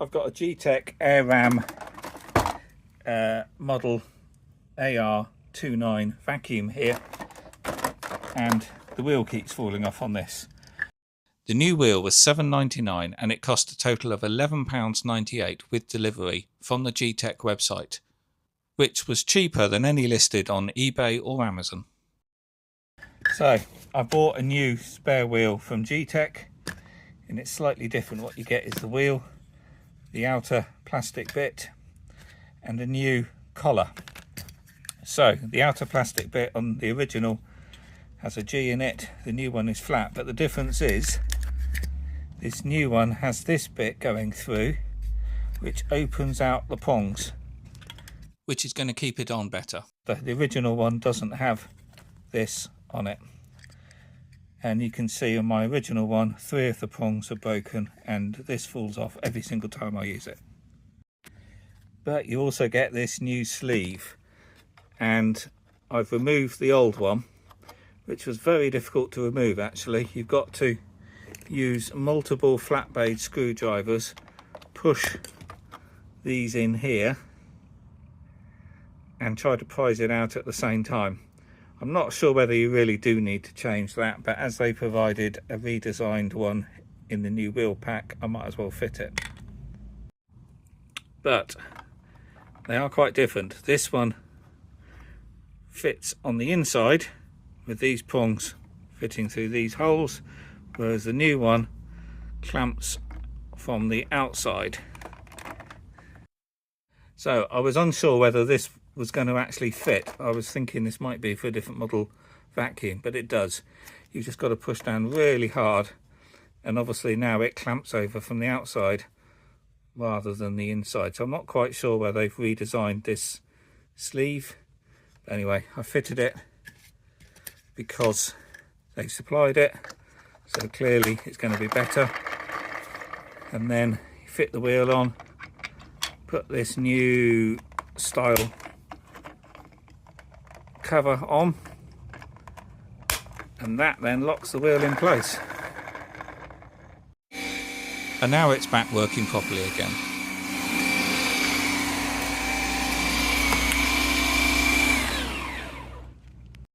I've got a Gtech AirRAM model AR29 vacuum here, and the wheel keeps falling off on this. The new wheel was $7.99 and it cost a total of £11.98 with delivery from the Gtech website, which was cheaper than any listed on eBay or Amazon. So I bought a new spare wheel from Gtech, and it's slightly different. What you get is the wheel, the outer plastic bit, and a new collar. So the outer plastic bit on the original has a G in it, the new one is flat, but the difference is this new one has this bit going through which opens out the prongs, which is going to keep it on better. The original one doesn't have this on it, and you can see on my original one 3 of the prongs are broken and this falls off every single time I use it. But you also get this new sleeve, and I've removed the old one, which was very difficult to remove actually. You've got to use multiple flat blade screwdrivers, push these in here and try to prise it out at the same time. I'm not sure whether you really do need to change that, but as they provided a redesigned one in the new wheel pack, I might as well fit it. But they are quite different. This one fits on the inside with these prongs fitting through these holes, whereas the new one clamps from the outside. So I was unsure whether this was going to actually fit. I was thinking this might be for a different model vacuum, but it does. You've just got to push down really hard, and obviously now it clamps over from the outside rather than the inside. So I'm not quite sure whether they've redesigned this sleeve. But anyway, I fitted it because they supplied it, so clearly it's going to be better. And then you fit the wheel on, put this new style cover on, and that then locks the wheel in place. And now it's back working properly again.